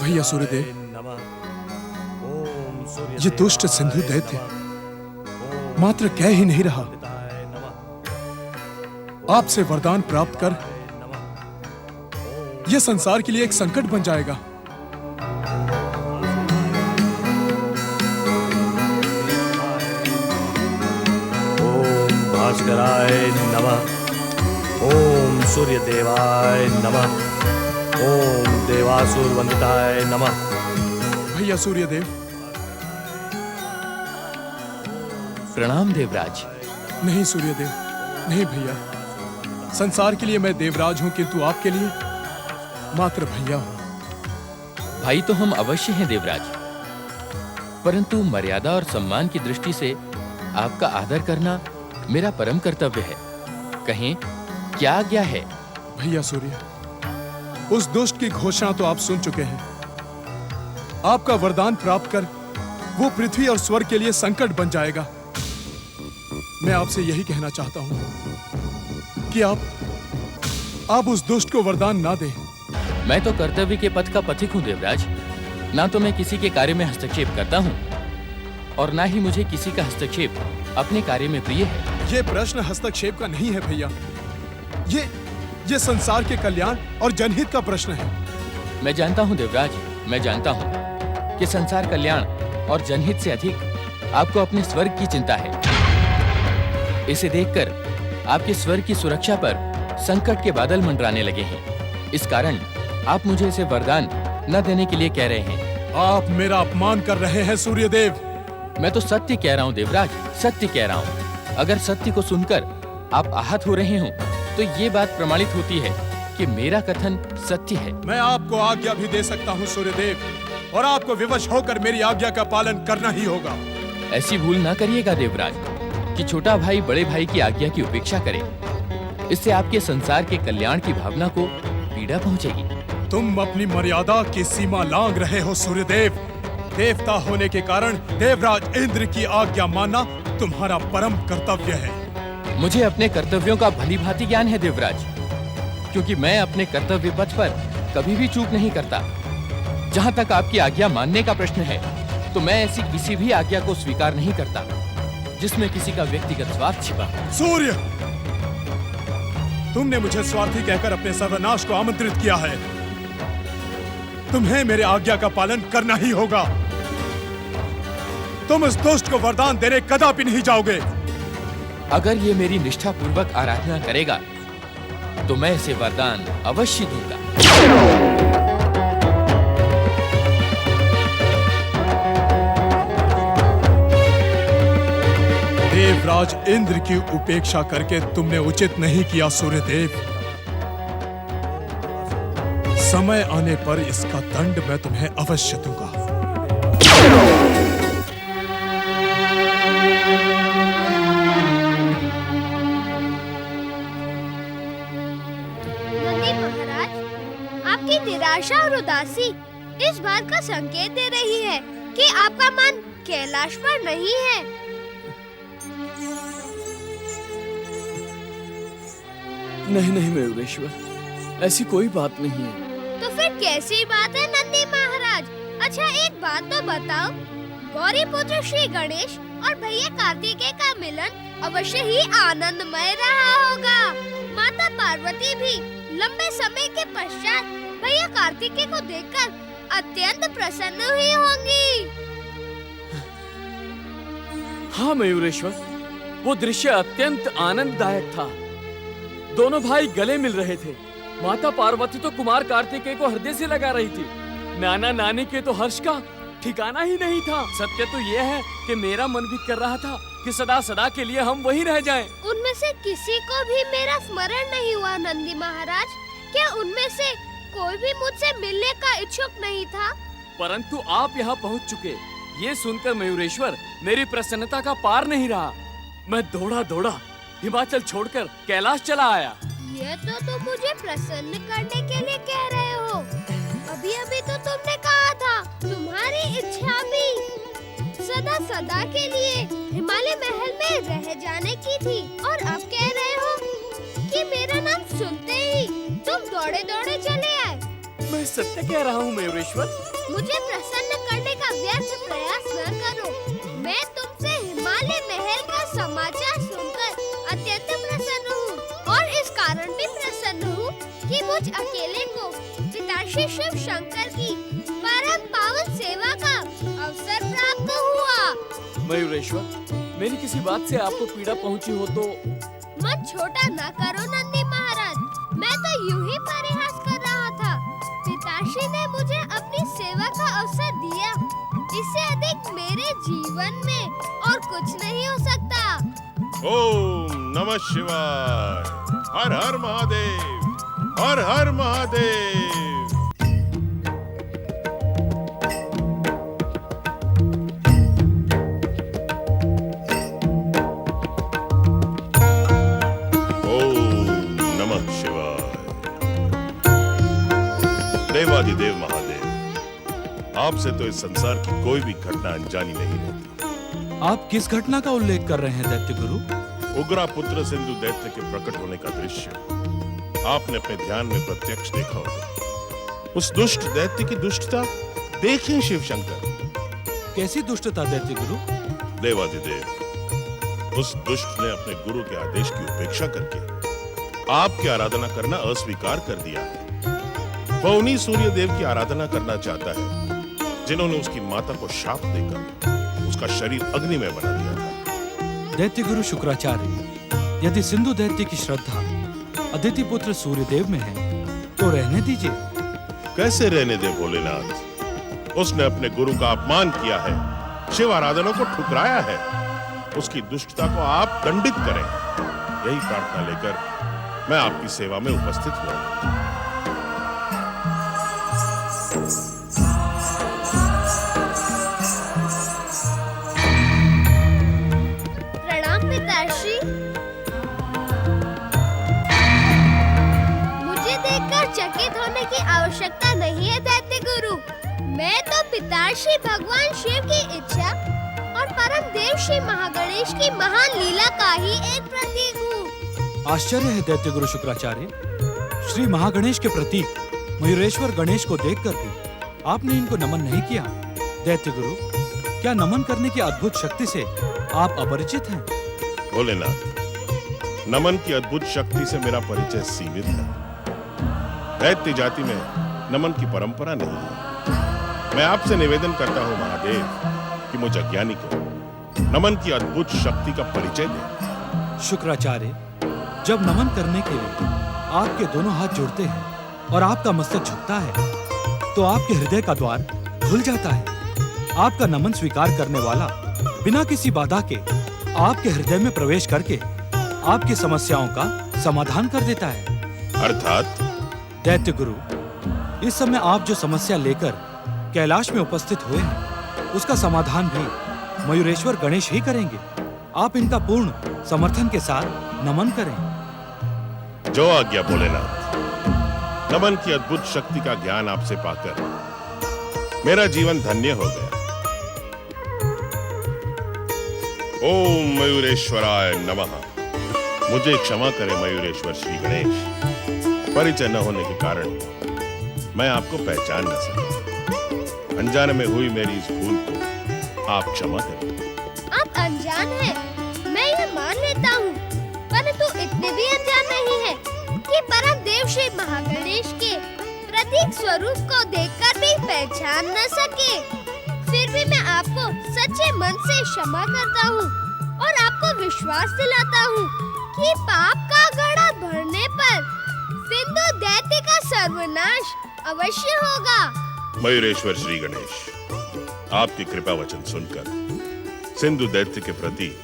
भैया सूर्यदेव, ये दुष्ट सिंधु दैत्य मात्र कह ही नहीं रहा, आपसे वरदान प्राप्त कर यह संसार के लिए एक संकट बन जाएगा। ओम भास्कराय नमः, ओम सूर्यदेवाय नमः, ओम देवासुर वंदिताय नमः। भैया सूर्यदेव। प्रणाम देवराज। नहीं सूर्यदेव, नहीं भैया, संसार के लिए मैं देवराज हूं, किंतु आपके लिए मात्र भैया हूं। भाई तो हम अवश्य हैं देवराज, परंतु मर्यादा और सम्मान की दृष्टि से आपका आदर करना मेरा परम कर्तव्य है। कहें क्या आज्ञा है? भैया सूर्य, उस दुष्ट की घोषणा तो आप सुन चुके हैं। आपका वरदान प्राप्त कर वो पृथ्वी और स्वर्ग के लिए संकट बन जाएगा। मैं आपसे यही कहना चाहता हूं कि आप उस दुष्ट को वरदान ना दें। मैं तो कर्तव्य के पथ का पथिक हूं देवराज। ना तो मैं किसी के कार्य में हस्तक्षेप करता हूं और ना ही मुझे किसी का हस्तक्षेप अपने कार्य में प्रिय है। ये प्रश्न हस्तक्षेप का नहीं है भैया, ये संसार के कल्याण और जनहित का प्रश्न है। मैं जानता हूं देवराज, मैं जानता हूं कि संसार कल्याण और जनहित से अधिक आपको अपने स्वर्ग की चिंता है। इसे देखकर आपके स्वर्ग की सुरक्षा पर संकट के बादल मंडराने लगे हैं। इस कारण आप मुझे इसे वरदान न देने के लिए कह रहे हैं। आप मेरा अपमान कर रहे हैं सूर्यदेव। मैं तो सत्य कह रहा हूं देवराज, सत्य कह रहा हूं। अगर सत्य को सुनकर आप आहत हो रहे हो तो ये बात प्रमाणित होती है कि मेरा कथन सत्य है। मैं आपको आज्ञा भी दे सकता हूं सूर्यदेव, और आपको विवश होकर मेरी आज्ञा का पालन करना ही होगा। ऐसी भूल ना करिएगा देवराज कि छोटा भाई बड़े भाई की आज्ञा की उपेक्षा करे। इससे आपके संसार के कल्याण की भावना को पीड़ा पहुंचेगी। तुम अपनी मर्यादा की सीमा लांघ रहे हो सूर्यदेव। देवता होने के कारण देवराज इंद्र की आज्ञा मानना तुम्हारा परम कर्तव्य है। मुझे अपने कर्तव्यों का भली भांति ज्ञान है देवराज, क्योंकि मैं अपने कर्तव्य पथ पर कभी भी चूक नहीं करता। जहाँ तक आपकी आज्ञा मानने का प्रश्न है, तो मैं ऐसी किसी भी आज्ञा को स्वीकार नहीं करता जिसमें किसी का व्यक्तिगत स्वार्थ छिपा। सूर्य, तुमने मुझे स्वार्थी कहकर अपने सर्वनाश को आमंत्रित किया है। तुम्हें मेरे आज्ञा का पालन करना ही होगा। तुम इस दुष्ट को वरदान देने कदापि नहीं जाओगे। अगर ये मेरी निष्ठा पूर्वक आराधना करेगा तो मैं इसे वरदान अवश्य दूंगा। देवराज इंद्र की उपेक्षा करके तुमने उचित नहीं किया सूर्यदेव। समय आने पर इसका दंड मैं तुम्हें अवश्य दूंगा। नंदी महाराज, आपकी निराशा और उदासी इस बात का संकेत दे रही है कि आपका मन कैलाश पर नहीं है। नहीं मयूरेश्वर, ऐसी कोई बात नहीं है। तो फिर कैसी बात है नंदी महाराज? अच्छा एक बात तो बताओ, गौरी पुत्र श्री गणेश और भैया कार्तिकेय का मिलन अवश्य ही आनंदमय रहा होगा। माता पार्वती भी लंबे समय के पश्चात भैया कार्तिकेय को देखकर अत्यंत प्रसन्न हुई होंगी। हाँ मयूरेश्वर, वो दृश्य अत्यंत आनंददायक था। दोनों भाई गले मिल रहे थे। माता पार्वती तो कुमार कार्तिकेय को हृदय से लगा रही थी। नाना नानी के तो हर्ष का ठिकाना ही नहीं था। सत्य तो ये है कि मेरा मन भी कर रहा था कि सदा सदा के लिए हम वहीं रह जाएं। उनमें से किसी को भी मेरा स्मरण नहीं हुआ नंदी महाराज। क्या उनमें से कोई भी मुझसे मिलने का इच्छुक नहीं था? परंतु आप यहाँ पहुँच चुके, ये सुनकर मयूरेश्वर मेरी प्रसन्नता का पार नहीं रहा। मैं दौड़ा हिमाचल छोड़कर कैलाश चला आया। ये तो तुम मुझे प्रसन्न करने के लिए कह रहे हो। अभी तो तुमने कहा था तुम्हारी इच्छा भी सदा सदा के लिए हिमालय महल में रह जाने की थी, और अब कह रहे हो कि मेरा नाम सुनते ही तुम दौड़े चले आए। मैं सत्य कह रहा हूँ मयूरेश्वर। मुझे प्रसन्न करने का व्यर्थ प्रयास न करो। मैं तुमसे हिमालय महल का समाचार सुनकर अत्यंत प्रसन्न हूँ और इस कारण भी प्रसन्न हूँ कि मुझ अकेले को पिताश्री शिव शंकर की परम पावन सेवा का अवसर प्राप्त हुआ। मयूरेश्वर, मेरी किसी बात से आपको पीड़ा पहुंची हो तो मन छोटा न करो नंदी महाराज, मैं तो यूं ही परिहास कर रहा था। पिताश्री ने मुझे अपनी सेवा का अवसर दिया, इससे अधिक मेरे जीवन में और कुछ नहीं हो सकता। ओम नमः शिवाय। हर हर महादेव, हर हर महादेव। देवादिदेव महादेव, आपसे तो इस संसार की कोई भी घटना अनजानी नहीं रहती। आप किस घटना का उल्लेख कर रहे हैं दैत्य गुरु? उग्रा पुत्र सिंधु दैत्य के प्रकट होने का दृश्य आपने अपने ध्यान में प्रत्यक्ष देखा होगा। उस दुष्ट दैत्य की दुष्टता देखें शिव शंकर। कैसी दुष्टता दैत्य गुरु? देवादिदेव, उस दुष्ट ने अपने गुरु के आदेश की उपेक्षा करके आपकी आराधना करना अस्वीकार कर दिया है। वह उन्हीं सूर्य देव की आराधना करना चाहता है जिन्होंने उसकी माता को शाप देकर उसका शरीर अग्नि में बना दिया था। दैत्य गुरु शुक्राचार्य, यदि सिंधु दैत्य की श्रद्धा अदिति पुत्र सूर्यदेव में है तो रहने दीजिए। कैसे रहने दे भोलेनाथ? उसने अपने गुरु का अपमान किया है, शिव आराधना को ठुकराया है। उसकी दुष्टता को आप दंडित करें, यही प्रार्थना लेकर मैं आपकी सेवा में उपस्थित हुआ। प्रणाम पिताश्री। मुझे देखकर चकित होने की आवश्यकता नहीं है दैत्य गुरु। मैं तो पिताश्री भगवान शिव की इच्छा और परम देव श्री महागणेश की महान लीला का ही एक प्रतीक हूँ। आश्चर्य है दैत्य गुरु शुक्राचार्य, श्री महागणेश के प्रतीक मयूरेश्वर गणेश को देखकर भी आपने इनको नमन नहीं किया। दैत्य गुरु, क्या नमन करने की अद्भुत शक्ति से आप अपरिचित हैं? भोलेनाथ, नमन की अद्भुत शक्ति से मेरा परिचय सीमित है। दैत्य जाति में नमन की परंपरा नहीं है। मैं आपसे निवेदन करता हूँ महादेव कि मुझ अज्ञानी को नमन की अद्भुत शक्ति का परिचय दें। शुक्राचार्य, जब नमन करने के लिए आपके दोनों हाथ जुड़ते हैं और आपका मस्तक झुकता है तो आपके हृदय का द्वार खुल जाता है। आपका नमन स्वीकार करने वाला बिना किसी बाधा के आपके हृदय में प्रवेश करके आपकी समस्याओं का समाधान कर देता है। अर्थात? दैत्य गुरु, इस समय आप जो समस्या लेकर कैलाश में उपस्थित हुए हैं उसका समाधान भी मयूरेश्वर गणेश ही करेंगे। आप इनका पूर्ण समर्थन के साथ नमन करें। जो आज्ञा भोलेनाथ। नमन की अद्भुत शक्ति का ज्ञान आपसे पाकर मेरा जीवन धन्य हो गया। ओम मयूरेश्वराय नमः। मुझे क्षमा करें मयूरेश्वर श्री गणेश, परिचय न होने के कारण मैं आपको पहचान न सका। अनजाने में हुई मेरी इस भूल को आप क्षमा करें। आप अनजान हैं, मैं यह मान लेता हूँ, परंतु इतने भी अनजान नहीं है कि परम देव श्री महागणेश के प्रतीक स्वरूप को देखकर भी पहचान न सके। फिर भी मैं आपको सच्चे मन से क्षमा करता हूँ और आपको विश्वास दिलाता हूँ कि पाप का घड़ा भरने पर सिंधु दैत्य का सर्वनाश अवश्य होगा। मयूरेश्वर श्री गणेश, आपकी कृपा वचन सुनकर सिंधु दैत्य के प्रति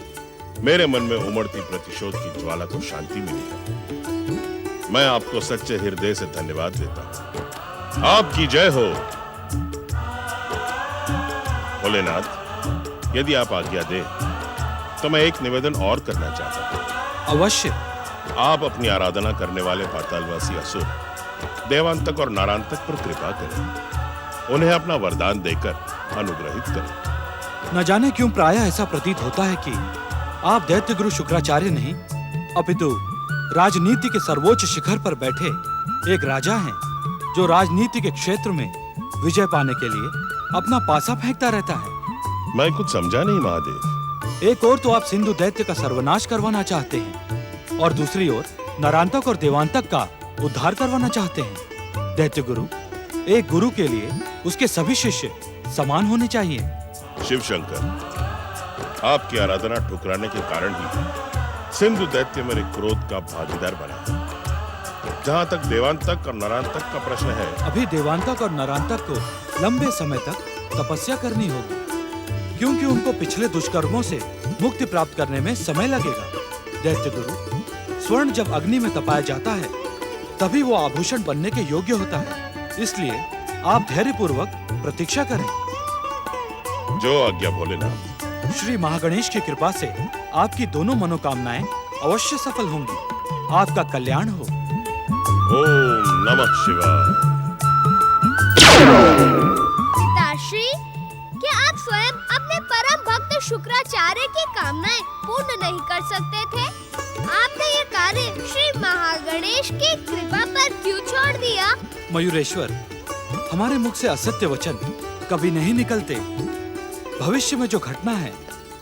मेरे मन में उमड़ती प्रतिशोध की ज्वाला को शांति मिली है। मैं आपको सच्चे हृदय से धन्यवाद देता हूँ। आपकी जय हो। भोलेनाथ, यदि आप आज्ञा दें तो मैं एक निवेदन और करना चाहता हूँ। अवश्य। आप अपनी आराधना करने वाले पातालवासी असुर देवांतक और नारांतक पर कृपा करें, उन्हें अपना वरदान देकर अनुग्रहित करें। न जाने क्यों प्रायः ऐसा प्रतीत होता है कि आप दैत्य गुरु शुक्राचार्य नहीं अपितु राजनीति के सर्वोच्च शिखर पर बैठे एक राजा हैं। जो राजनीति के क्षेत्र में विजय पाने के लिए अपना पासा फेंकता रहता है। मैं कुछ समझा नहीं महादेव। एक ओर तो आप सिंधु दैत्य का सर्वनाश करवाना चाहते हैं और दूसरी ओर नरांतक और देवांतक का उद्धार करवाना चाहते हैं। दैत्य गुरु, एक गुरु के लिए उसके सभी शिष्य समान होने चाहिए। शिव शंकर, आपकी आराधना ठुकराने के कारण ही सिंधु दैत्य मेरे क्रोध का भागीदार बना। जहां तक देवांतक और नरांतक का प्रश्न है, अभी देवांतक और नरांतक को लंबे समय तक तपस्या करनी होगी, क्योंकि उनको पिछले दुष्कर्मों से मुक्ति प्राप्त करने में समय लगेगा। दैत्य गुरु, स्वर्ण जब अग्नि में तपाया जाता है तभी वो आभूषण बनने के योग्य होता है। इसलिए आप धैर्यपूर्वक प्रतीक्षा करें। जो आज्ञा भोलेनाथ। श्री महागणेश की कृपा से आपकी दोनों मनोकामनाएं अवश्य सफल होंगी। आपका कल्याण हो। ओम नमः शिवाय। पिताश्री, क्या आप स्वयं अपने परम भक्त शुक्राचार्य की कामनाएं पूर्ण नहीं कर सकते थे? आपने ये कार्य श्री महागणेश की कृपा पर क्यों छोड़ दिया? मयूरेश्वर, हमारे मुख से असत्य वचन कभी नहीं निकलते। भविष्य में जो घटना है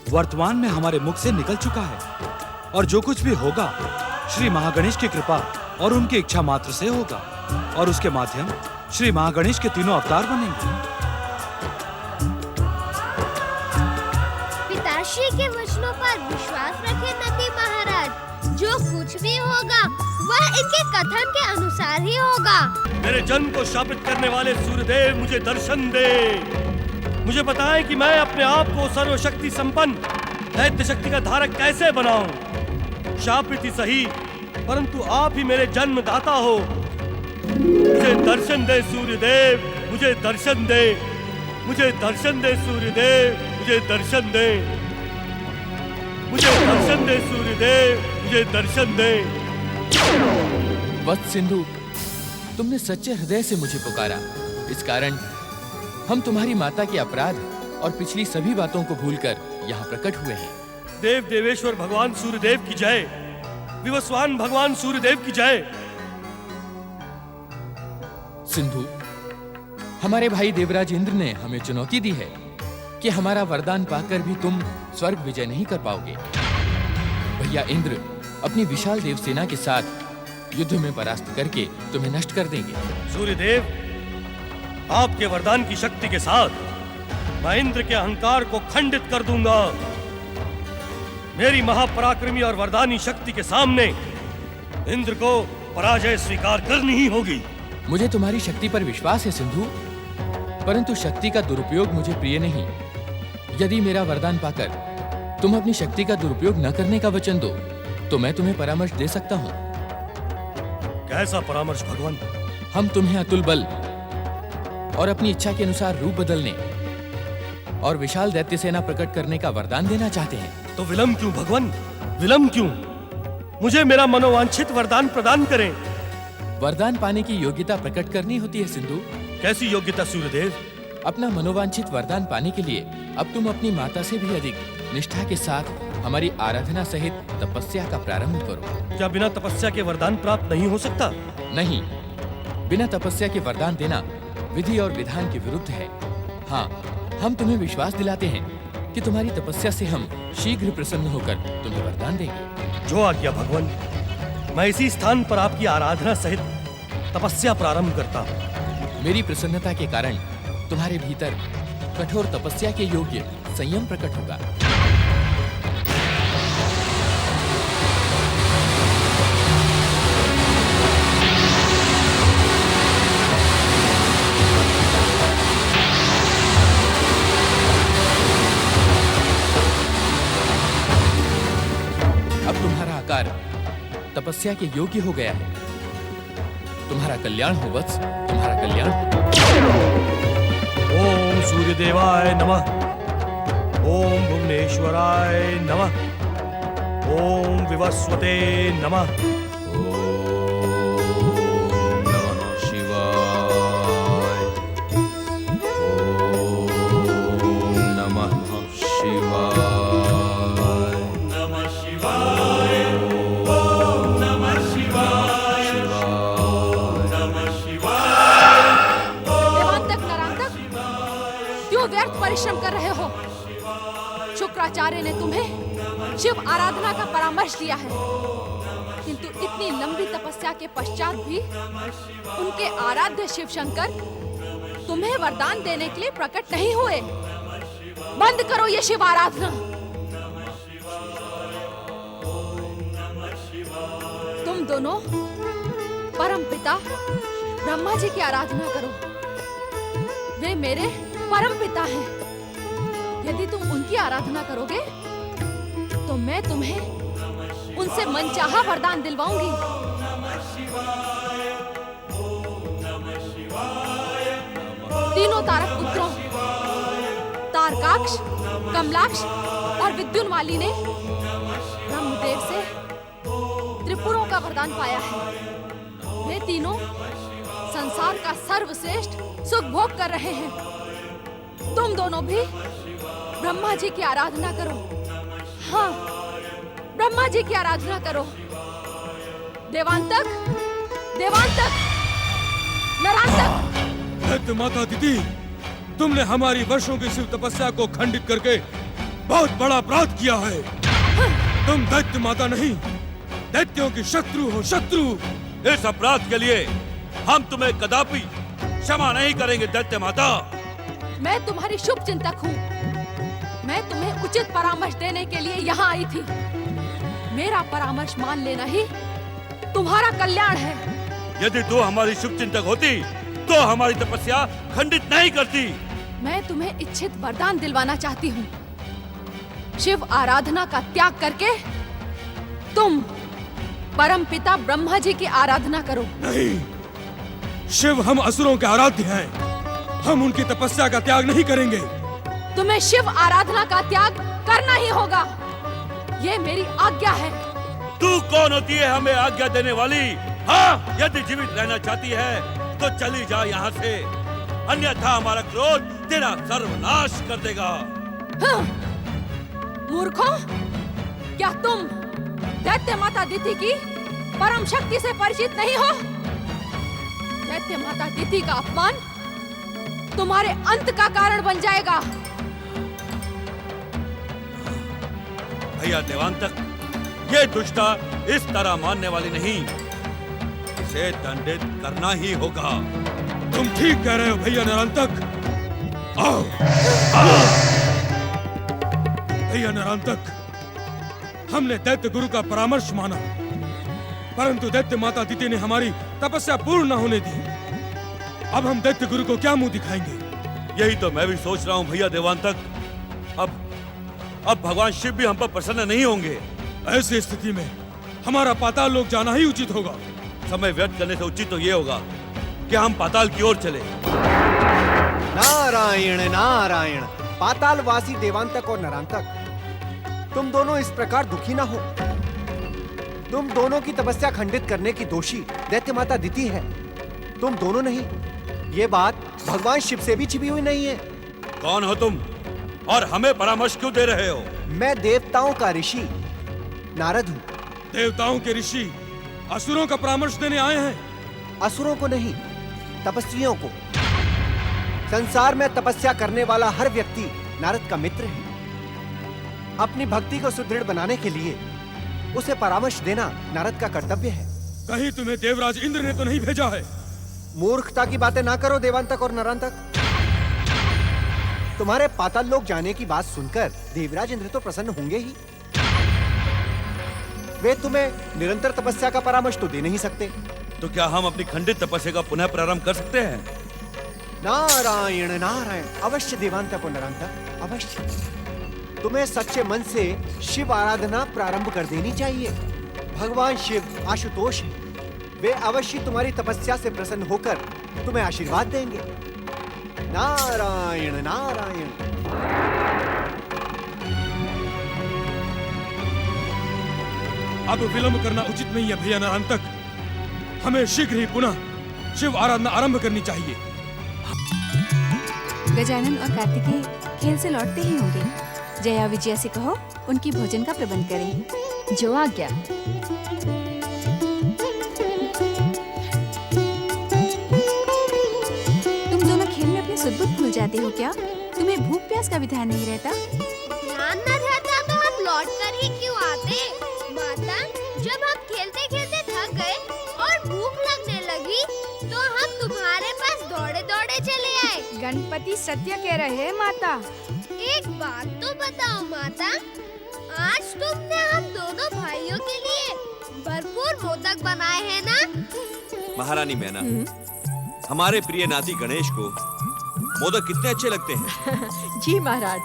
वर्तमान में हमारे मुख से निकल चुका है, और जो कुछ भी होगा श्री महागणेश की कृपा और उनकी इच्छा मात्र से होगा, और उसके माध्यम श्री महागणेश के तीनों अवतार बनेंगे। पिताश्री के वचनों पर विश्वास रखें नंदी महाराज। जो कुछ भी होगा वह इनके कथन के अनुसार ही होगा। मेरे जन्म को शापित करने वाले सूर्यदेव, मुझे दर्शन दे। मुझे बताएं कि मैं अपने आप को सर्वशक्ति संपन्न दैत्य शक्ति का धारक कैसे बनाऊं। शापित ही सही, परंतु आप ही मेरे जन्मदाता हो। मुझे दर्शन दे सूर्यदेव, मुझे दर्शन दे। मुझे दर्शन दे सूर्यदेव, मुझे दर्शन दे। मुझे दर्शन दे सूर्यदेव, मुझे दर्शन दे। वत्स सिंधु, तुमने सच्चे हृदय से मुझे पुकारा। इस कारण हम तुम्हारी माता के अपराध और पिछली सभी बातों को भूलकर यहाँ प्रकट हुए हैं। देव देवेश्वर भगवान सूर्यदेव की जय। विवस्वान भगवान सूर्यदेव की जय। सिंधु, हमारे भाई देवराज इंद्र ने हमें चुनौती दी है कि हमारा वरदान पाकर भी तुम स्वर्ग विजय नहीं कर पाओगे। भैया इंद्र अपनी विशाल देव सेना के साथ युद्ध में परास्त करके तुम्हें नष्ट कर देंगे। सूर्यदेव, आपके वरदान की शक्ति के साथ मैं इंद्र के अहंकार को खंडित कर दूंगा। मेरी महापराक्रमी और वरदानी शक्ति के सामने इंद्र को पराजय स्वीकार करनी ही होगी। मुझे तुम्हारी शक्ति पर विश्वास है सिंधु, परंतु शक्ति का दुरुपयोग मुझे प्रिय नहीं। यदि मेरा वरदान पाकर तुम अपनी शक्ति का दुरुपयोग न करने का वचन दो तो मैं तुम्हें परामर्श दे सकता हूँ। कैसा परामर्श भगवान? हम तुम्हें अतुल बल और अपनी इच्छा के अनुसार रूप बदलने और विशाल दैत्य सेना प्रकट करने का वरदान देना चाहते हैं। तो विलंब क्यों भगवान? विलंब क्यों? मुझे मेरा मनोवांछित वरदान प्रदान करें। वरदान पाने की योग्यता प्रकट करनी होती है सिंधु। कैसी योग्यता सूर्यदेव? अपना मनोवांछित वरदान पाने के लिए अब तुम अपनी माता से भी अधिक निष्ठा के साथ हमारी आराधना सहित तपस्या का प्रारंभ करो। क्या बिना तपस्या के वरदान प्राप्त नहीं हो सकता? नहीं, बिना तपस्या के वरदान देना विधि और विधान के विरुद्ध है। हाँ, हम तुम्हें विश्वास दिलाते हैं कि तुम्हारी तपस्या से हम शीघ्र प्रसन्न होकर तुम्हें वरदान देंगे। जो आज्ञा भगवान। मैं इसी स्थान पर आपकी आराधना सहित तपस्या प्रारंभ करता हूँ। मेरी प्रसन्नता के कारण तुम्हारे भीतर कठोर तपस्या के योग्य संयम प्रकट होगा। अब तुम्हारा आकार तपस्या के योग्य हो गया है। तुम्हारा कल्याण हो वत्स, तुम्हारा कल्याण हो। ओम सूर्यदेवाय नमः। ओम भुवनेश्वराय नमः। ओम विवस्वते नमः। क्यों व्यर्थ परिश्रम कर रहे हो? शुक्राचार्य ने तुम्हें शिव आराधना का परामर्श दिया है, किंतु इतनी लंबी तपस्या के पश्चात भी उनके आराध्य शिव शंकर तुम्हें वरदान देने के लिए प्रकट नहीं हुए। बंद करो ये शिव आराधना। तुम दोनों परम पिता ब्रह्मा जी की आराधना करो। वे मेरे परम पिता हैं। यदि तुम उनकी आराधना करोगे तो मैं तुम्हें उनसे मनचाहा वरदान दिलवाऊंगी। तीनों तारक पुत्रों तारकाक्ष, कमलाक्ष और विद्युन्माली ने ब्रह्मदेव से त्रिपुरों का वरदान पाया है। वे तीनों संसार का सर्वश्रेष्ठ सुख भोग कर रहे हैं। तुम दोनों भी ब्रह्मा जी की आराधना करो। हाँ, ब्रह्मा जी की आराधना करो। देवांतक, देवांतक, नरांतक। दैत्य माता दीदी, तुमने हमारी वर्षों की शिव तपस्या को खंडित करके बहुत बड़ा अपराध किया है। तुम दैत्य माता नहीं, दैत्यों की शत्रु हो, शत्रु। इस अपराध के लिए हम तुम्हें कदापि क्षमा नहीं करेंगे दैत्य माता। मैं तुम्हारी शुभ चिंतक हूँ। मैं तुम्हें उचित परामर्श देने के लिए यहाँ आई थी। मेरा परामर्श मान लेना ही तुम्हारा कल्याण है। यदि तू हमारी शुभ चिंतक होती तो हमारी तपस्या खंडित नहीं करती। मैं तुम्हें इच्छित वरदान दिलवाना चाहती हूँ। शिव आराधना का त्याग करके तुम परम पिता ब्रह्मा जी की आराधना करो। नहीं, शिव हम असुरों के आराध्य हैं। हम उनकी तपस्या का त्याग नहीं करेंगे। तुम्हें शिव आराधना का त्याग करना ही होगा। ये मेरी आज्ञा है। तू कौन होती है हमें आज्ञा देने वाली? हाँ, यदि जीवित रहना चाहती है तो चली जा यहाँ से, अन्यथा हमारा क्रोध तेरा सर्वनाश कर देगा। हाँ, मूर्खों, क्या तुम दैत्य माता दिति की परम शक्ति से परिचित नहीं हो? दैत्य माता दिति का अपमान तुम्हारे अंत का कारण बन जाएगा। भैया देवांतक, ये दुष्टा इस तरह मानने वाली नहीं। इसे दंडित करना ही होगा। तुम ठीक कह रहे हो भैया नरांतक। आओ, भैया नरांतक, हमने दैत्य गुरु का परामर्श माना, परंतु दैत्य माता दिति ने हमारी तपस्या पूर्ण न होने दी। अब हम दैत्य गुरु को क्या मुंह दिखाएंगे? यही तो मैं भी सोच रहा हूँ भैया देवांतक। अब भगवान शिव भी हम पर प्रसन्न नहीं होंगे। ऐसी स्थिति में हमारा पाताल लोक जाना ही उचित होगा। समय व्यर्थ करने से उचित तो ये होगा कि हम पाताल की ओर चले। नारायण नारायण। पातालवासी देवांतक और नरांतक, तुम दोनों इस प्रकार दुखी ना हो। तुम दोनों की तपस्या खंडित करने की दोषी दैत्य माता दिति है, तुम दोनों नहीं। ये बात भगवान शिव से भी छिपी हुई नहीं है। कौन हो तुम और हमें परामर्श क्यों दे रहे हो? मैं देवताओं का ऋषि नारद हूँ। देवताओं के ऋषि असुरों का परामर्श देने आए हैं। असुरों को नहीं, तपस्वियों को। संसार में तपस्या करने वाला हर व्यक्ति नारद का मित्र है। अपनी भक्ति को सुदृढ़ बनाने के लिए उसे परामर्श देना नारद का कर्तव्य है। कहीं तुम्हें देवराज इंद्र ने तो नहीं भेजा है? मूर्खता की बातें ना करो देवांतक और नरांतक। तुम्हारे पाताल लोक जाने की बात सुनकर देवराज इंद्र तो प्रसन्न होंगे ही। वे तुम्हें निरंतर तपस्या का परामर्श तो दे नहीं सकते। तो क्या हम अपनी खंडित तपस्या का पुनः प्रारंभ कर सकते हैं? नारायण नारायण। अवश्य देवांतक और नरांतक, अवश्य। तुम्हें सच्चे मन से शिव आराधना प्रारंभ कर देनी चाहिए। भगवान शिव आशुतोष है। वे अवश्य तुम्हारी तपस्या से प्रसन्न होकर तुम्हें आशीर्वाद देंगे। नारायण नारायण। अब विलंब करना उचित नहीं है भैया नरांतक। हमें शीघ्र ही पुनः शिव आराधना आरंभ करनी चाहिए। गजानन और कार्तिकेय खेल से लौटते ही होंगे। जया विजया से कहो उनकी भोजन का प्रबंध करें। जो आज्ञा। तुम दोनों खेल में अपनी सुध-बुध भूल जाते हो क्या? तुम्हें भूख प्यास का भी ध्यान नहीं रहता? ध्यान न रहता तो हम लौट कर ही क्यों आते? माता, जब हम खेलते खेलते थक गए और भूख लगने लगी तो हम तुम्हारे पास दौड़े दौड़े चले आए। गणपति सत्य कह रहे हैं माता। एक बात तो बताओ माता, आज तुमने हम दोनों भाइयों के लिए भरपूर मोदक बनाए हैं ना? महारानी मैना, हमारे प्रिय नाती गणेश को मोदक कितने अच्छे लगते हैं। जी महाराज।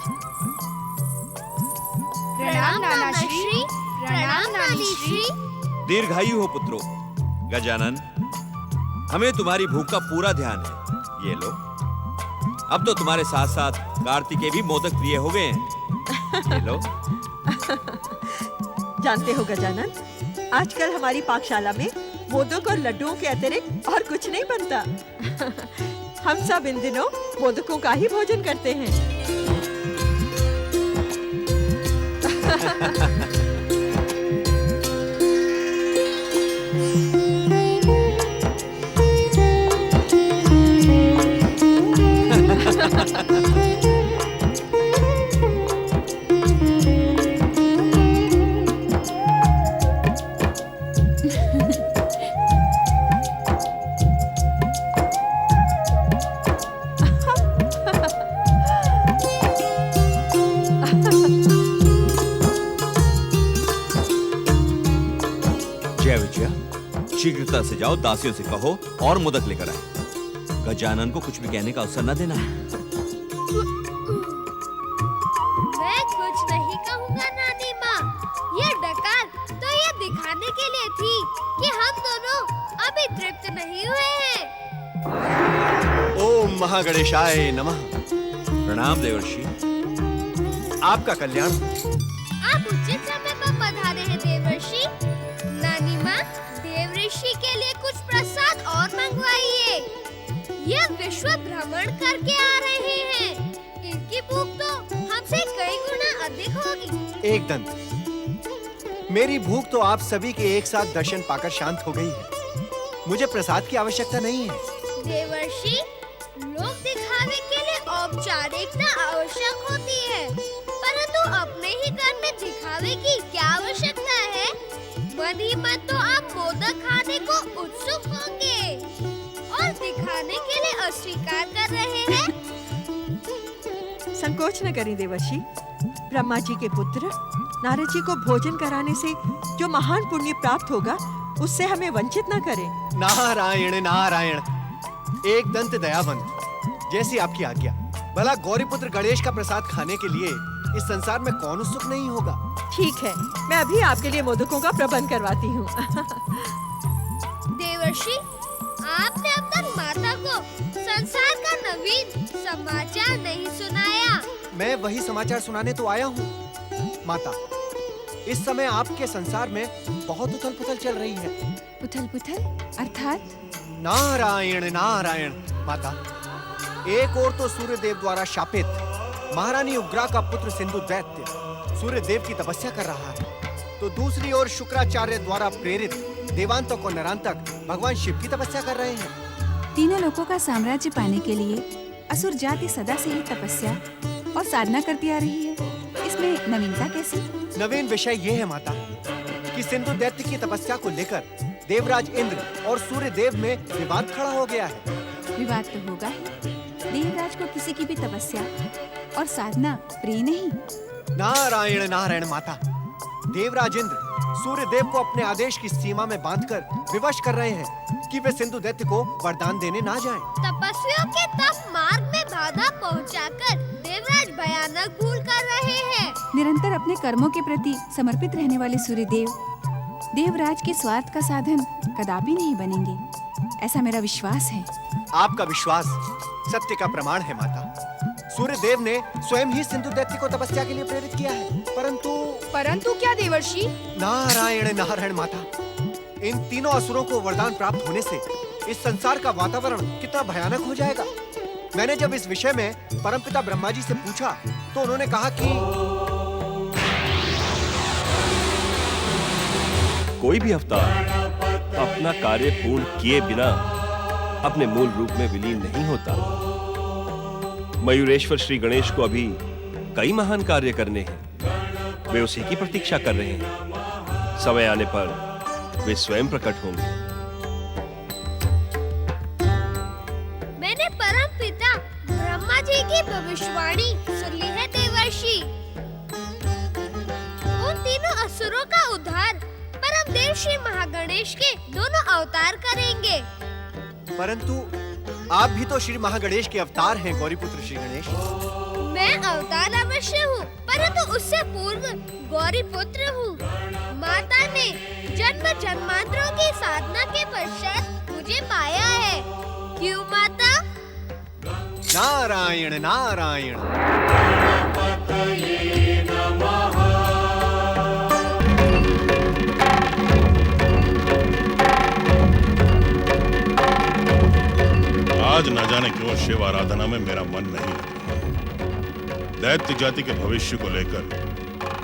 प्रणाम नाना श्री। प्रणाम नानी श्री। दीर्घायु हो पुत्रो। गजानन, हमें तुम्हारी भूख का पूरा ध्यान है। ये लो, अब तो तुम्हारे साथ साथ कार्तिकेय भी मोदक प्रिय हो गए हैं। ये लो। जानते हो गजानन, आजकल हमारी पाकशाला में मोदक और लड्डुओं के अतिरिक्त और कुछ नहीं बनता। हम सब इन दिनों मोदकों का ही भोजन करते हैं। जय विजया, शीघ्रता से जाओ, दासियों से कहो और मोदक लेकर आए। गजानन को कुछ भी कहने का अवसर न देना। मैं कुछ नहीं कहूँगा नानी माँ। ये डकार तो ये दिखाने के लिए थी कि हम दोनों अभी तृप्त नहीं हुए हैं। ओम महागणेशाय नमः। प्रणाम देवर्षि। आपका कल्याण। आप उचित समय पर पधारे हैं देवर्षि। नानी माँ, देवऋषि के लिए कुछ प्रसाद और मंगवाइए। ये विश्व भ्रमण करके आ रहे हैं। इनकी भूख तो हमसे कई गुना अधिक होगी। एक दंत, मेरी भूख तो आप सभी के एक साथ दर्शन पाकर शांत हो गई है। मुझे प्रसाद की आवश्यकता नहीं है। देवर्षि, लोक दिखावे के लिए औपचारिकता आवश्यक होती है, परंतु अपने ही घर में दिखावे की क्या आवश्यकता है? मन ही मन तो आप मोदक खाने को उत्सुक होंगे और दिखाने के लिए अस्वीकार कर रहे हैं। संकोच न करें देवर्षि। ब्रह्मा जी के पुत्र नारद जी को भोजन कराने से जो महान पुण्य प्राप्त होगा, उससे हमें वंचित न करें। नारायण नारायण। एक दंत दयावंत, जैसी आपकी आज्ञा। भला गौरीपुत्र गणेश का प्रसाद खाने के लिए इस संसार में कौन उत्सुक नहीं होगा। ठीक है, मैं अभी आपके लिए मोदकों का प्रबंध करवाती हूँ। देवर्षि, आपने अब तक माता को संसार का नवीन समाचार नहीं सुनाया। मैं वही समाचार सुनाने तो आया हूँ। माता, इस समय आपके संसार में बहुत उथल पुथल चल रही है। उथल पुथल अर्थात? नारायण नारायण। माता, एक ओर तो सूर्यदेव द्वारा शापित महारानी उग्रा का पुत्र सिंधु दैत्य सूर्यदेव की तपस्या कर रहा है, तो दूसरी ओर शुक्राचार्य द्वारा प्रेरित देवांतक और नरांतक भगवान शिव की तपस्या कर रहे हैं। तीनों लोगों का साम्राज्य पाने के लिए असुर जाति सदा से ही तपस्या और साधना करती आ रही है। इसमें नवीनता कैसी? नवीन विषय ये है माता कि सिंधु दैत्य की तपस्या को लेकर देवराज इंद्र और सूर्यदेव में विवाद खड़ा हो गया है। विवाद तो होगा ही। देवराज को किसी की भी तपस्या और साधना प्रिय नहीं। नारायण नारायण माता, देवराज इंद्र सूर्यदेव को अपने आदेश की सीमा में बांधकर विवश कर रहे हैं कि वे सिंधु दैत्य को वरदान देने ना जाएं। तपस्वियों के तप मार्ग में बाधा पहुंचाकर देवराज भयानक भूल कर रहे हैं। निरंतर अपने कर्मों के प्रति समर्पित रहने वाले सूर्यदेव देवराज के स्वार्थ का साधन कदापि नहीं बनेंगे, ऐसा मेरा विश्वास है। आपका विश्वास सत्य का प्रमाण है माता। सूर्यदेव ने स्वयं ही सिंधु दैत्य को तपस्या के लिए प्रेरित किया है, परंतु क्या देवर्षि? नारायण नारायण माता, इन तीनों असुरों को वरदान प्राप्त होने से इस संसार का वातावरण कितना भयानक हो जाएगा। मैंने जब इस विषय में परमपिता ब्रह्मा जी से पूछा तो उन्होंने कहा कि कोई भी अवतार अपना कार्य पूर्ण किए बिना अपने मूल रूप में विलीन नहीं होता। मयूरेश्वर श्री गणेश को अभी कई महान कार्य करने हैं। वे उसी की प्रतीक्षा कर रहे हैं। समय आने पर वे स्वयं प्रकट होंगे। मैंने परम पिता ब्रह्मा जी की भविष्यवाणी सुन ली है देवर्षि। उन तीनों असुरों का उद्धार परम देव श्री महागणेश के दोनों अवतार करेंगे। परंतु आप भी तो श्री महागणेश के अवतार हैं गौरीपुत्र श्री गणेश। मैं अवतार अवश्य हूँ, परंतु उससे पूर्व गौरीपुत्र हूँ। माता ने जन्म जन्मांतरों की साधना के पश्चात मुझे पाया है। क्यों माता? नारायण नारायण। आज न जाने क्यों शिव आराधना में मेरा मन नहीं लगता। दैत्य जाति के भविष्य को लेकर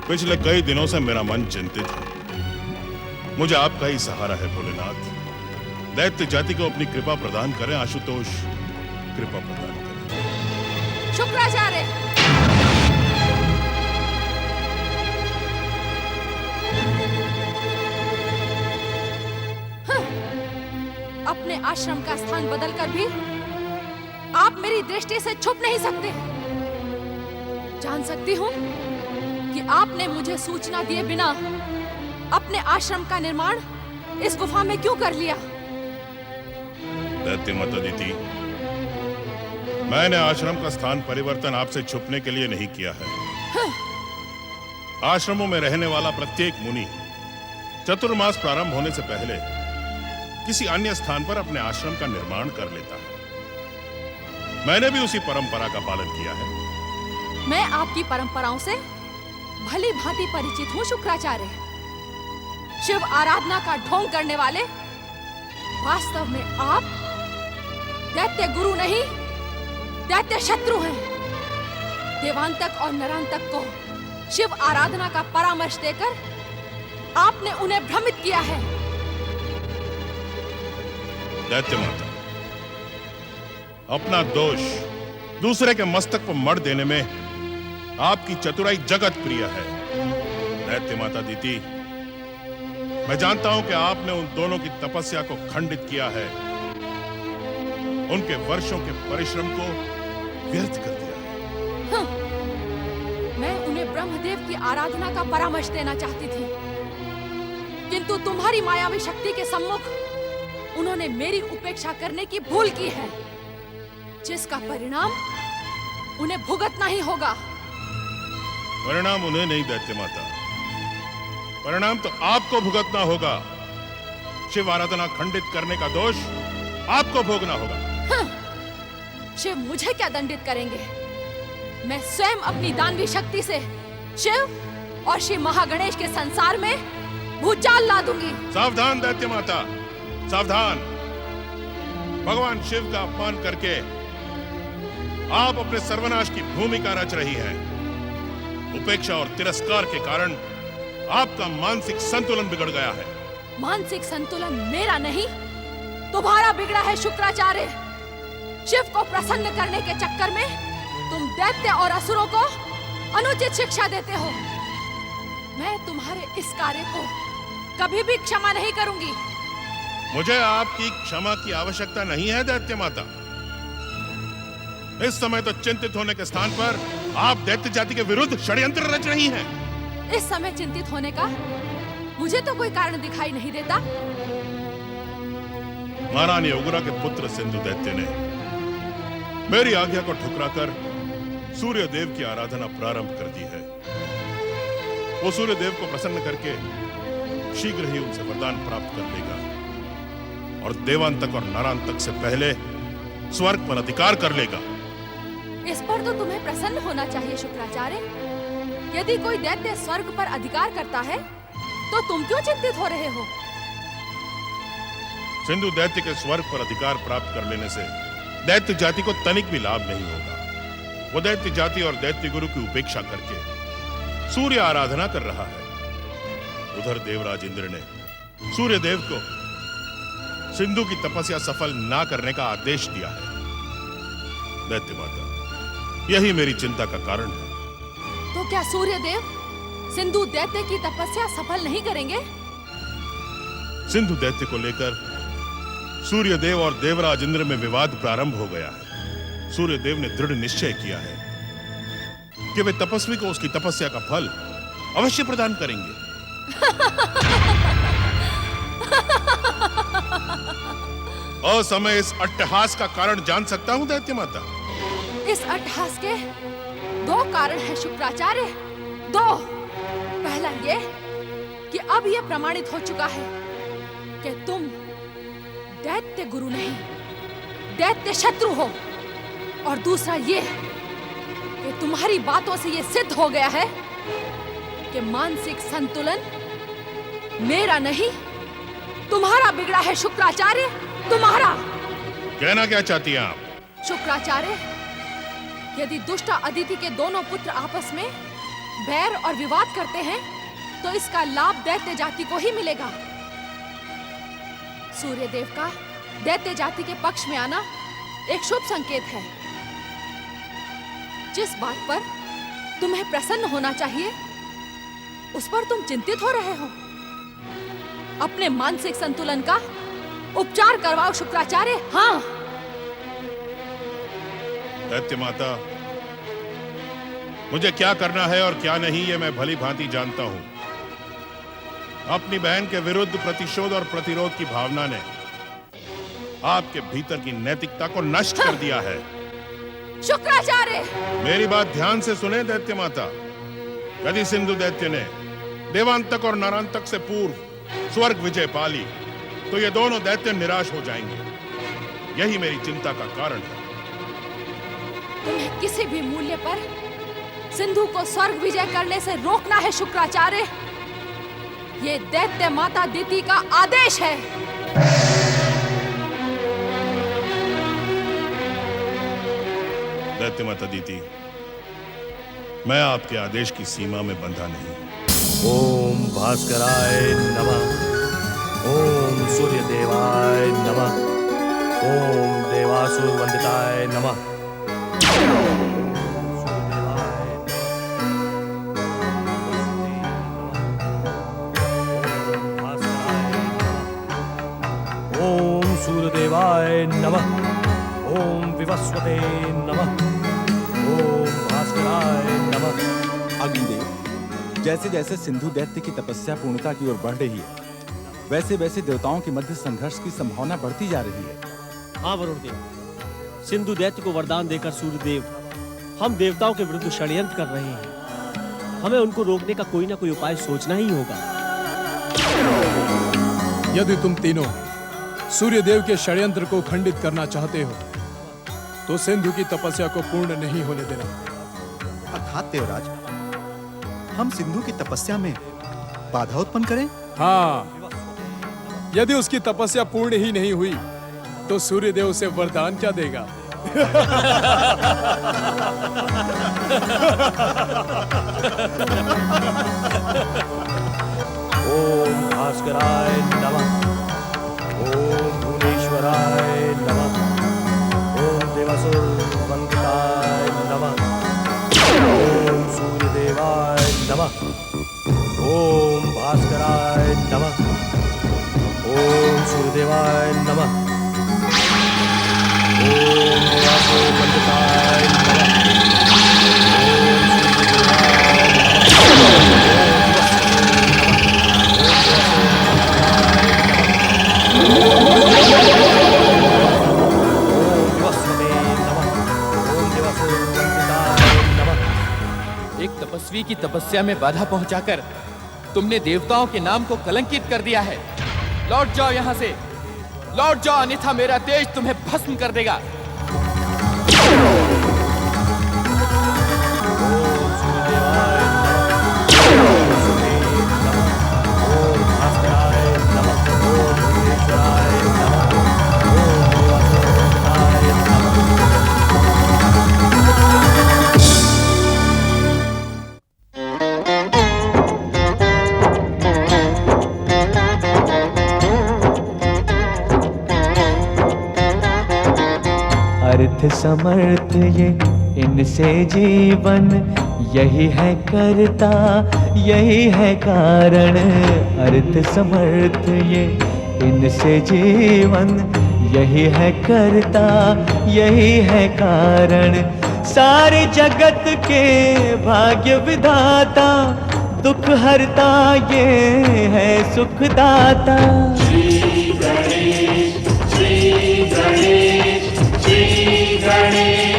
पिछले कई दिनों से मेरा मन चिंतित है। मुझे आपका ही सहारा है भोलेनाथ। दैत्य जाति को अपनी कृपा प्रदान करें आशुतोष, कृपा प्रदान करें। शुक्राचार्य, अपने आश्रम का स्थान बदलकर भी आप मेरी दृष्टि से छुप नहीं सकते। जान सकती हूँ कि आपने मुझे सूचना दिए बिना अपने आश्रम का निर्माण इस गुफा में क्यों कर लिया? दैत्य माता दीदी, मैंने आश्रम का स्थान परिवर्तन आपसे छुपने के लिए नहीं किया है। आश्रमों में रहने वाला प्रत्येक मुनि चतुर्मास प्रारंभ होने से पहले किसी अन्य स्थान पर अपने आश्रम का निर्माण कर लेता है। मैंने भी उसी परंपरा का पालन किया है। मैं आपकी परंपराओं से भली भांति परिचित हूँ शुक्राचार्य। शिव आराधना का ढोंग करने वाले वास्तव में आप दैत्य गुरु नहीं, दैत्य शत्रु हैं। देवांतक और नरांतक को शिव आराधना का परामर्श देकर आपने उन्हें भ्रमित किया है। दैत्य माता, अपना दोष दूसरे के मस्तक पर मढ़ देने में आपकी चतुराई जगत प्रिय है। दैत्य माता दीदी, मैं जानता हूं कि आपने उन दोनों की तपस्या को खंडित किया है, उनके वर्षों के परिश्रम को व्यर्थ कर दिया है। मैं उन्हें ब्रह्मदेव की आराधना का परामर्श देना चाहती थी, किंतु तुम्हारी मायावी शक्ति के सम्मुख उन्होंने मेरी उपेक्षा करने की भूल की है, जिसका परिणाम उन्हें भुगतना ही होगा। परिणाम उन्हें नहीं दैत्य माता, परिणाम तो आपको भुगतना होगा। शिव आराधना खंडित करने का दोष आपको भोगना होगा। शिव मुझे क्या दंडित करेंगे? मैं स्वयं अपनी दानवी शक्ति से शिव और श्री महागणेश के संसार में भूचाल ला दूंगी। सावधान दैत्य माता, सावधान। भगवान शिव का अपमान करके आप अपने सर्वनाश की भूमिका रच रही हैं। उपेक्षा और तिरस्कार के कारण आपका मानसिक संतुलन बिगड़ गया है। मानसिक संतुलन मेरा नहीं, तुम्हारा बिगड़ा है शुक्राचार्य। शिव को प्रसन्न करने के चक्कर में तुम दैत्य और असुरों को अनुचित शिक्षा देते हो। मैं तुम्हारे इस कार्य को कभी भी क्षमा नहीं करूंगी। मुझे आपकी क्षमा की आवश्यकता नहीं है दैत्य माता। इस समय तो चिंतित होने के स्थान पर आप दैत्य जाति के विरुद्ध षड्यंत्र रच रही हैं। इस समय चिंतित होने का मुझे तो कोई कारण दिखाई नहीं देता। महारानी उग्रा के पुत्र सिंधु दैत्य ने मेरी आज्ञा को ठुकराकर सूर्य देव की आराधना प्रारंभ कर दी है। वो सूर्य देव को प्रसन्न करके शीघ्र ही उनसे वरदान प्राप्त कर लेगा और देवांतक और नरांतक से पहले स्वर्ग पर अधिकार कर लेगा। इस पर तो तुम्हें प्रसन्न होना चाहिए शुक्राचार्य। यदि कोई दैत्य स्वर्ग पर अधिकार करता है तो तुम क्यों चिंतित हो रहे हो? सिंधु दैत्य के स्वर्ग पर अधिकार प्राप्त कर लेने से दैत्य जाति को तनिक भी लाभ नहीं होगा। वो दैत्य जाति और दैत्य गुरु की उपेक्षा करके सूर्य आराधना कर रहा है। उधर देवराज इंद्र ने सूर्य देव को सिंधु की तपस्या सफल ना करने का आदेश दिया है। दैत्य माता, यही मेरी चिंता का कारण है। तो क्या सूर्यदेव सिंधु दैत्य की तपस्या सफल नहीं करेंगे? सिंधु दैत्य को लेकर सूर्यदेव और देवराज इंद्र में विवाद प्रारंभ हो गया है। सूर्यदेव ने दृढ़ निश्चय किया है कि वे तपस्वी को उसकी तपस्या का फल अवश्य प्रदान करेंगे। असमय इस अट्टहास का कारण जान सकता हूं दैत्य माता? इस अट्टहास के दो कारण हैं शुक्राचार्य, दो। पहला ये कि अब यह प्रमाणित हो चुका है कि तुम दैत्य गुरु नहीं, दैत्य शत्रु हो। और दूसरा ये कि तुम्हारी बातों से यह सिद्ध हो गया है कि मानसिक संतुलन मेरा नहीं, तुम्हारा बिगड़ा है शुक्राचार्य, तुम्हारा। कहना क्या चाहती हैं आप? शुक्राचार्य, यदि दुष्ट अदिति के दोनों पुत्र आपस में बैर और विवाद करते हैं तो इसका लाभ दैत्य जाति को ही मिलेगा। सूर्यदेव का दैत्य जाति के पक्ष में आना एक शुभ संकेत है। जिस बात पर तुम्हें प्रसन्न होना चाहिए उस पर तुम चिंतित हो रहे हो। अपने मानसिक संतुलन का उपचार करवाओ शुक्राचार्य। हाँ दैत्य माता, मुझे क्या करना है और क्या नहीं ये मैं भली भांति जानता हूं। अपनी बहन के विरुद्ध प्रतिशोध और प्रतिरोध की भावना ने आपके भीतर की नैतिकता को नष्ट कर दिया है। शुक्राचार्य, मेरी बात ध्यान से सुने दैत्य माता। यदि सिंधु दैत्य ने देवांतक और नरांतक से पूर्व स्वर्ग विजय पा ली तो ये दोनों दैत्य निराश हो जाएंगे। यही मेरी चिंता का कारण है। तुम्हें किसी भी मूल्य पर सिंधु को स्वर्ग विजय करने से रोकना है शुक्राचार्य। ये दैत्य माता दिति का आदेश है। दैत्य माता दिति, मैं आपके आदेश की सीमा में बंधा नहीं। ओम भास्कराय नमः। ओम सूर्यदेवाय नमः। ओम देवासुर वंदिताय नमः। ओम सूर्यदेवाय नमः। ओम विवस्वते नमः। ओम भास्कराय नमः। अग्निदेव, जैसे जैसे सिंधु दैत्य की तपस्या पूर्णता की ओर बढ़ रही है वैसे वैसे देवताओं के मध्य संघर्ष की संभावना बढ़ती जा रही है। हाँ वरुण देव, सिंधु दैत्य को वरदान देकर सूर्यदेव हम देवताओं के विरुद्ध षड्यंत्र कर रहे हैं। हमें उनको रोकने का कोई ना कोई उपाय सोचना ही होगा। यदि तुम तीनों सूर्यदेव के षड्यंत्र को खंडित करना चाहते हो तो सिंधु की तपस्या को पूर्ण नहीं होने देना। अर्थात देवराज, हम सिंधु की तपस्या में बाधा उत्पन्न करें? हाँ, यदि उसकी तपस्या पूर्ण ही नहीं हुई तो सूर्यदेव उसे वरदान क्या देगा? ओम भास्कराय नमः। ओम भुवनेश्वराय नमः। ओम देवासुर वंदिताय नमः। ओम सूर्यदेवाय नमः। ओम भास्कराय नमः। ओम सूर्यदेवाय नमः। ओम देवासुर वंदिताय नमः। एक तपस्वी की तपस्या में बाधा पहुंचाकर तुमने देवताओं के नाम को कलंकित कर दिया है। लौट जाओ यहाँ से, लौट जाओ, अन्यथा मेरा तेज तुम्हें भस्म कर देगा। अर्थ समर्थ ये इनसे जीवन यही है करता, यही है कारण, अर्थ समर्थ ये इनसे जीवन यही है करता, यही है कारण, सारे जगत के भाग्य विधाता, दुख हरता ये है सुखदाता। श्री गणेश, श्री गणेश, श्री गणेश।